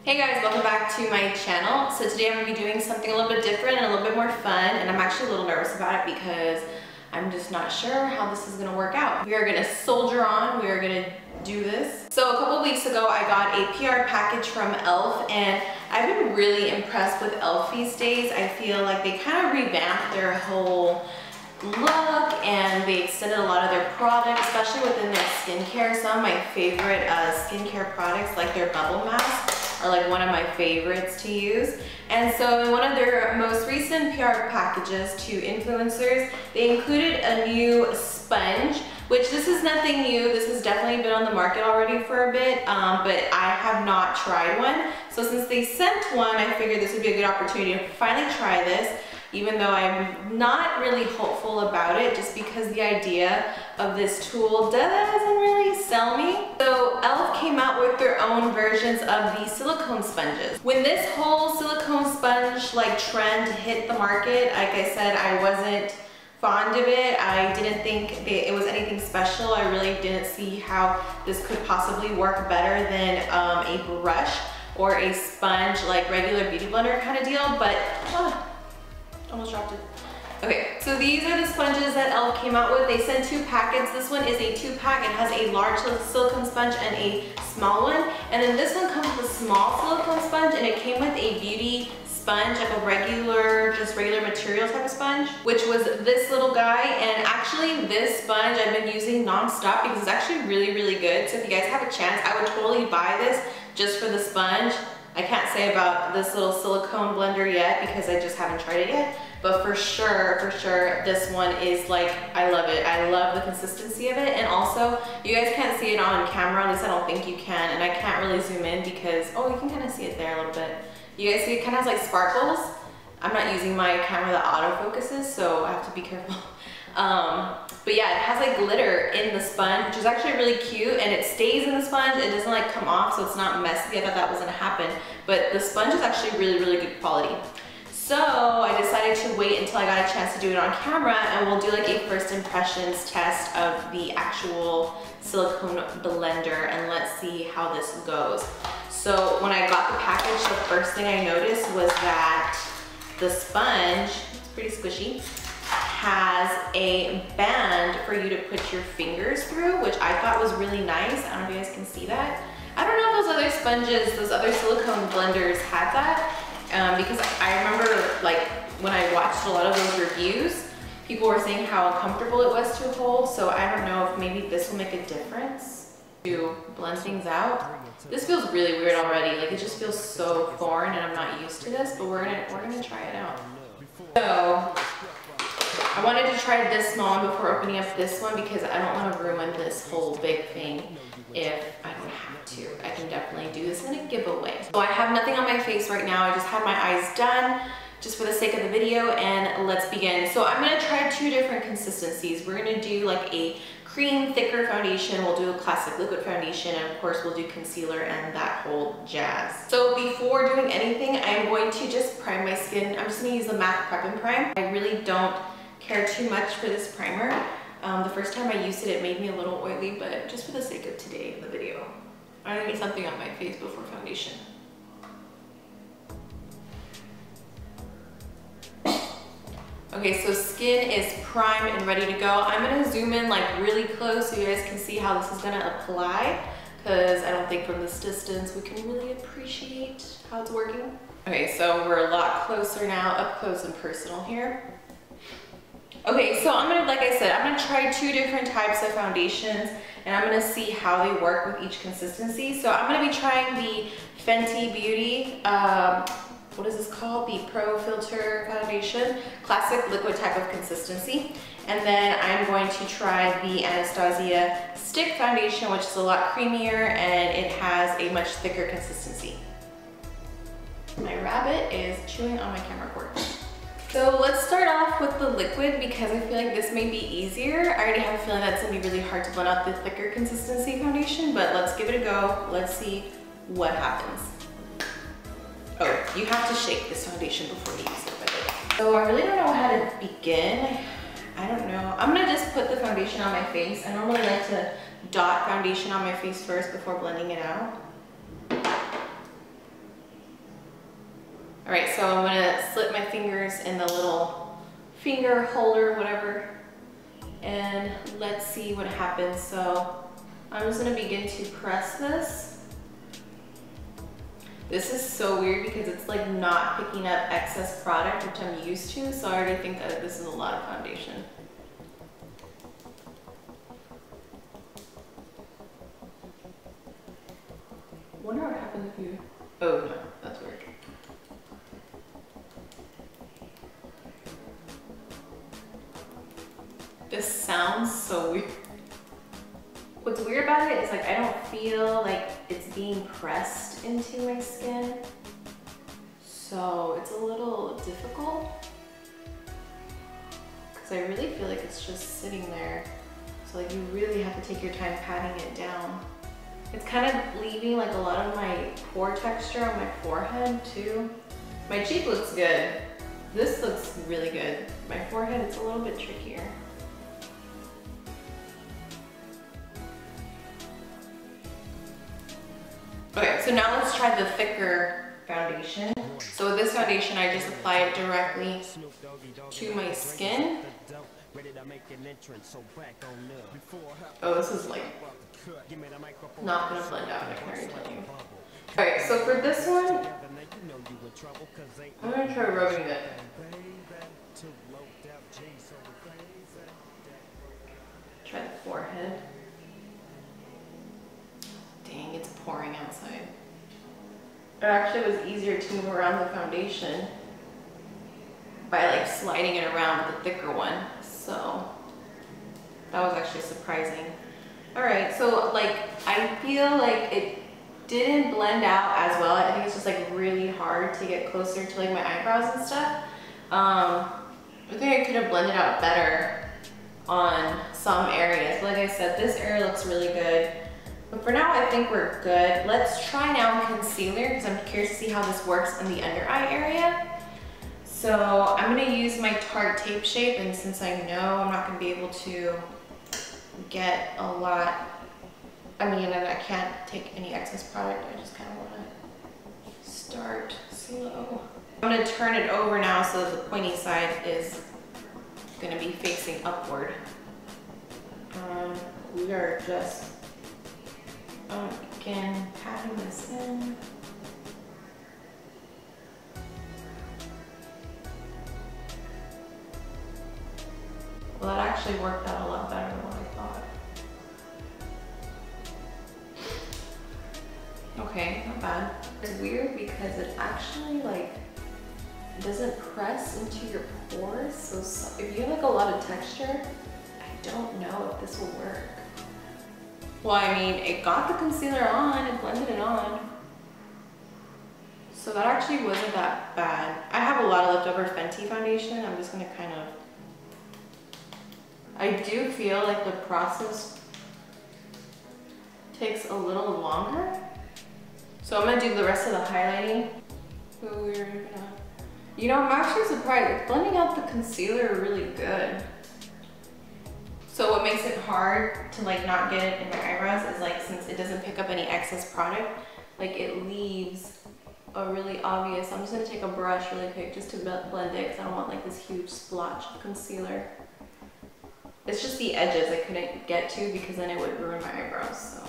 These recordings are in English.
Hey guys, welcome back to my channel. So today I'm going to be doing something a little bit different and a little bit more fun, and I'm actually a little nervous about it because I'm just not sure how this is going to work out. We are going to soldier on, we are going to do this. So a couple weeks ago I got a PR package from e.l.f. and I've been really impressed with e.l.f. these days. I feel like they kind of revamped their whole look and they extended a lot of their products, especially within their skincare. Some of my favorite skincare products, like their bubble mask, are like one of my favorites to use. And so in one of their most recent PR packages to influencers, they included a new sponge, which this is nothing new. This has definitely been on the market already for a bit, but I have not tried one. So since they sent one, I figured this would be a good opportunity to finally try this, even though I'm not really hopeful about it, just because the idea of this tool doesn't really sell me. So e.l.f. came out with their own versions of the silicone sponges. When this whole silicone sponge trend hit the market, like I said, I wasn't fond of it. I didn't think it was anything special. I really didn't see how this could possibly work better than a brush or a sponge, like regular beauty blender kind of deal, but almost dropped it. Okay, so these are the sponges that e.l.f. came out with. They sent two packets. This one is a 2-pack. It has a large silicone sponge and a small one. And then this one comes with a small silicone sponge, and it came with a beauty sponge, like a regular, just regular material type of sponge, which was this little guy. And actually this sponge I've been using non-stop because it's actually really, really good. So if you guys have a chance, I would totally buy this just for the sponge. I can't say about this little silicone blender yet because I just haven't tried it yet, but for sure, this one is like, I love it. I love the consistency of it, and also, you guys can't see it on camera, at least I don't think you can, and I can't really zoom in because, oh, you can kind of see it there a little bit. You guys see it kind of has like sparkles. I'm not using my camera that autofocuses, so I have to be careful. But yeah, it has like glitter in the sponge, which is actually really cute, and it stays in the sponge. It doesn't like come off, so it's not messy. I thought that was gonna happen, but the sponge is actually really, really good quality. So I decided to wait until I got a chance to do it on camera, and we'll do like a first impressions test of the actual silicone blender, and let's see how this goes. So when I got the package, the first thing I noticed was that the sponge, it's pretty squishy, has a band for you to put your fingers through, which I thought was really nice. I don't know if you guys can see that. I don't know if those other sponges, those other silicone blenders had that, because I remember like when I watched a lot of those reviews, people were saying how uncomfortable it was to hold, so I don't know if maybe this will make a difference to blend things out. This feels really weird already, like it just feels so foreign and I'm not used to this, but we're gonna try it out. So I wanted to try this small one before opening up this one because I don't want to ruin this whole big thing if I don't have to. I can definitely do this in a giveaway. So I have nothing on my face right now. I just had my eyes done just for the sake of the video, and let's begin. So I'm going to try two different consistencies. We're going to do like a cream thicker foundation, we'll do a classic liquid foundation, and of course we'll do concealer and that whole jazz. So before doing anything, I'm going to just prime my skin. I'm just going to use the MAC Prep and Prime. I really don't care too much for this primer. The first time I used it, it made me a little oily, but just for the sake of today in the video, I need something on my face before foundation. Okay, so skin is primed and ready to go. I'm gonna zoom in like really close so you guys can see how this is gonna apply, because I don't think from this distance we can really appreciate how it's working. Okay, so we're a lot closer now, up close and personal here. Okay, so I'm gonna, like I said, I'm gonna try two different types of foundations and I'm gonna see how they work with each consistency. So I'm gonna be trying the Fenty Beauty, what is this called? The Pro Filter Foundation, classic liquid type of consistency. And then I'm going to try the Anastasia Stick Foundation, which is a lot creamier and it has a much thicker consistency. My rabbit is chewing on my camera cord. So let's start off with the liquid because I feel like this may be easier. I already have a feeling that's gonna be really hard to blend out the thicker consistency foundation, but let's give it a go. Let's see what happens. Oh, you have to shake this foundation before you use it, by the way. So I really don't know how to begin. I don't know. I'm gonna just put the foundation on my face. I normally like to dot foundation on my face first before blending it out. All right, so I'm gonna slip my fingers in the little finger holder, whatever, and let's see what happens. So I'm just gonna begin to press this. This is so weird because it's like not picking up excess product, which I'm used to, so I already think that this is a lot of foundation. I wonder what happens if you, oh no, that's weird. This sounds so weird. What's weird about it is like I don't feel like it's being pressed into my skin. So it's a little difficult because I really feel like it's just sitting there. So like you really have to take your time patting it down. It's kind of leaving like a lot of my pore texture on my forehead too. My cheek looks good. This looks really good. My forehead, it's a little bit trickier. Okay, so now let's try the thicker foundation. So with this foundation, I just apply it directly to my skin. Oh, this is like not gonna blend out, I can already tell you. Alright, so for this one, I'm gonna try rubbing it. Try the forehead. Dang, it's pouring outside. It actually was easier to move around the foundation by like sliding it around with the thicker one. So that was actually surprising. All right, so like I feel like it didn't blend out as well. I think it's just like really hard to get closer to like my eyebrows and stuff. I think I could have blended out better on some areas. But like I said, this area looks really good. But for now, I think we're good. Let's try now concealer because I'm curious to see how this works in the under eye area. So I'm gonna use my Tarte tape shape, and since I know I'm not gonna be able to get a lot, I mean, I can't take any excess product, I just kind of wanna start slow. I'm gonna turn it over now so that the pointy side is gonna be facing upward. We are just, again, patting this in. Well, that actually worked out a lot better than what I thought. Okay, not bad. It's weird because it actually like doesn't press into your pores. So if you have like a lot of texture, I don't know if this will work. Well, I mean, it got the concealer on, it blended it on. So that actually wasn't that bad. I have a lot of leftover Fenty foundation. I'm just gonna kind of, I do feel like the process takes a little longer. So I'm gonna do the rest of the highlighting. So we're gonna, you know, I'm actually surprised. It's blending out the concealer really good. So what makes it hard to like not get it in my eyebrows is like, since it doesn't pick up any excess product, like it leaves a really obvious, I'm just gonna take a brush really quick just to blend it because I don't want like this huge splotch of concealer. It's just the edges I couldn't get to because then it would ruin my eyebrows, so.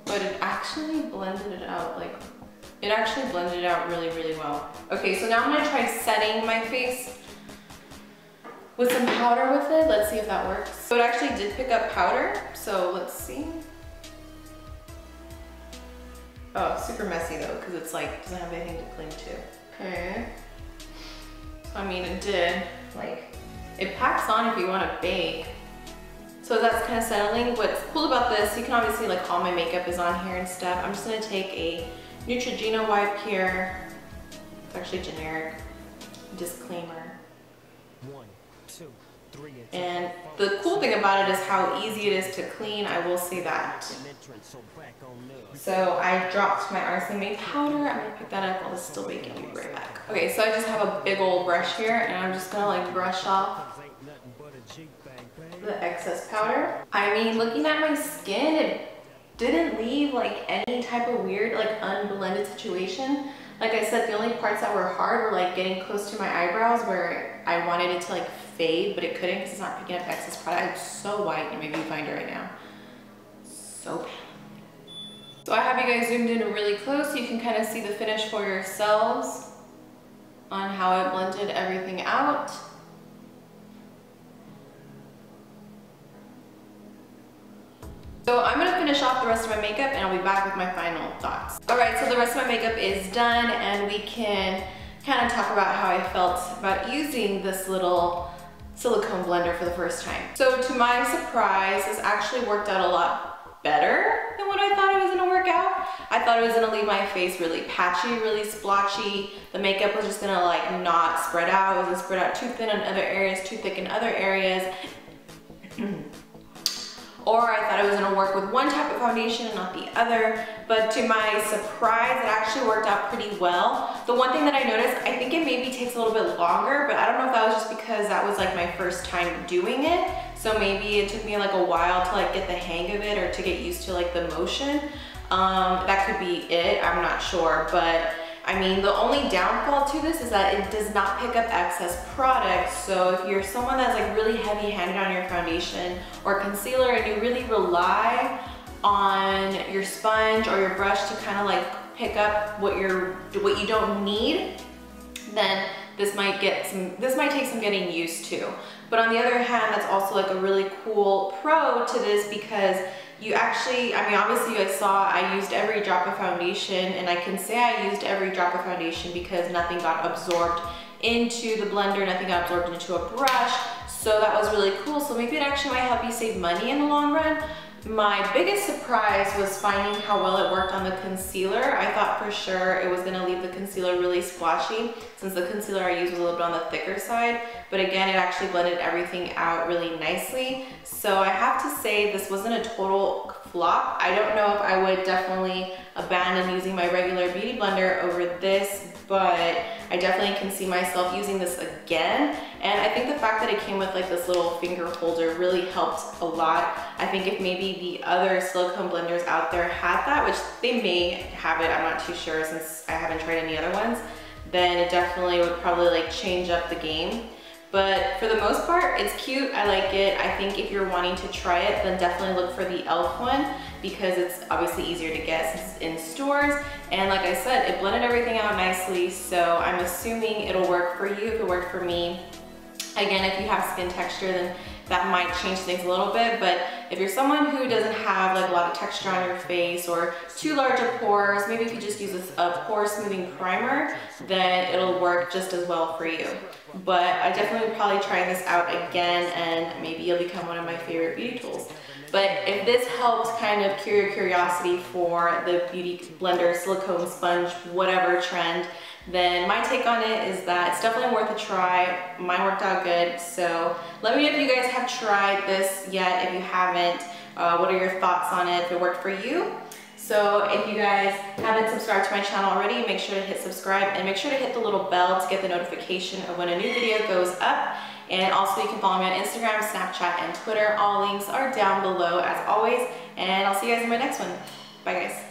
But it actually blended it out, like, it actually blended it out really, really well. Okay, so now I'm gonna try setting my face with some powder with it. Let's see if that works. So it actually did pick up powder, so let's see. Oh, super messy though, because it's like, doesn't have anything to cling to. Okay. So, I mean, it did, like, it packs on if you want to bake. So that's kind of settling. What's cool about this, you can obviously, like, all my makeup is on here and stuff. I'm just gonna take a Neutrogena wipe here. It's actually generic. Disclaimer. 1, 2, 3, and the cool thing about it is how easy it is to clean. I will say that. So I dropped my rcma powder. I'm gonna pick that up while it's still baking. I'll be right back. Okay, so I just have a big old brush here, and I'm just gonna like brush off the excess powder. I mean, looking at my skin, it didn't leave like any type of weird like unblended situation. Like I said, the only parts that were hard were like getting close to my eyebrows where I wanted it to like fade, but it couldn't because it's not picking up excess product. It's so white, and maybe you find it right now. So pale. So I have you guys zoomed in really close so you can kind of see the finish for yourselves on how it blended everything out. So I'm gonna finish off the rest of my makeup and I'll be back with my final thoughts. All right, so the rest of my makeup is done and we can kind of talk about how I felt about using this little silicone blender for the first time. So to my surprise, this actually worked out a lot better than what I thought it was gonna work out. I thought it was gonna leave my face really patchy, really splotchy. The makeup was just gonna like not spread out. It was gonna spread out too thin in other areas, too thick in other areas. Or I thought it was gonna work with one type of foundation and not the other. But to my surprise, it actually worked out pretty well. The one thing that I noticed, I think it maybe takes a little bit longer, but I don't know if that was just because that was like my first time doing it. So maybe it took me like a while to like get the hang of it or to get used to like the motion. That could be it, I'm not sure. But I mean, the only downfall to this is that it does not pick up excess product. So if you're someone that's like really heavy-handed on your foundation or concealer and you really rely on your sponge or your brush to kind of like pick up what you don't need, then this might take some getting used to. But on the other hand, that's also like a really cool pro to this because you actually, I mean, obviously you guys saw I used every drop of foundation, and I can say I used every drop of foundation because nothing got absorbed into the blender, nothing got absorbed into a brush. So that was really cool. So maybe it actually might help you save money in the long run. My biggest surprise was finding how well it worked on the concealer. I thought for sure it was gonna leave the concealer really splotchy since the concealer I used was a little bit on the thicker side. But again, it actually blended everything out really nicely. So I have to say this wasn't a total flop. I don't know if I would definitely abandon using my regular beauty blender over this, but I definitely can see myself using this again. And I think the fact that it came with like this little finger holder really helped a lot. I think if maybe the other silicone blenders out there had that, which they may have it, I'm not too sure since I haven't tried any other ones, then it definitely would probably like change up the game. But for the most part, it's cute, I like it. I think if you're wanting to try it, then definitely look for the e.l.f. one because it's obviously easier to get since it's in stores. And like I said, it blended everything out nicely, so I'm assuming it'll work for you if it worked for me. Again, if you have skin texture, then that might change things a little bit, but if you're someone who doesn't have like a lot of texture on your face or too large of pores, maybe if you just use a pore smoothing primer, then it'll work just as well for you. But I definitely would probably try this out again and maybe you'll become one of my favorite beauty tools. But if this helps kind of cure your curiosity for the beauty blender, silicone sponge, whatever trend, then my take on it is that it's definitely worth a try. Mine worked out good, so let me know if you guys have tried this yet. If you haven't, what are your thoughts on it, if it worked for you? So if you guys haven't subscribed to my channel already, make sure to hit subscribe and make sure to hit the little bell to get the notification of when a new video goes up. And also you can follow me on Instagram, Snapchat, and Twitter. All links are down below as always, and I'll see you guys in my next one. Bye guys.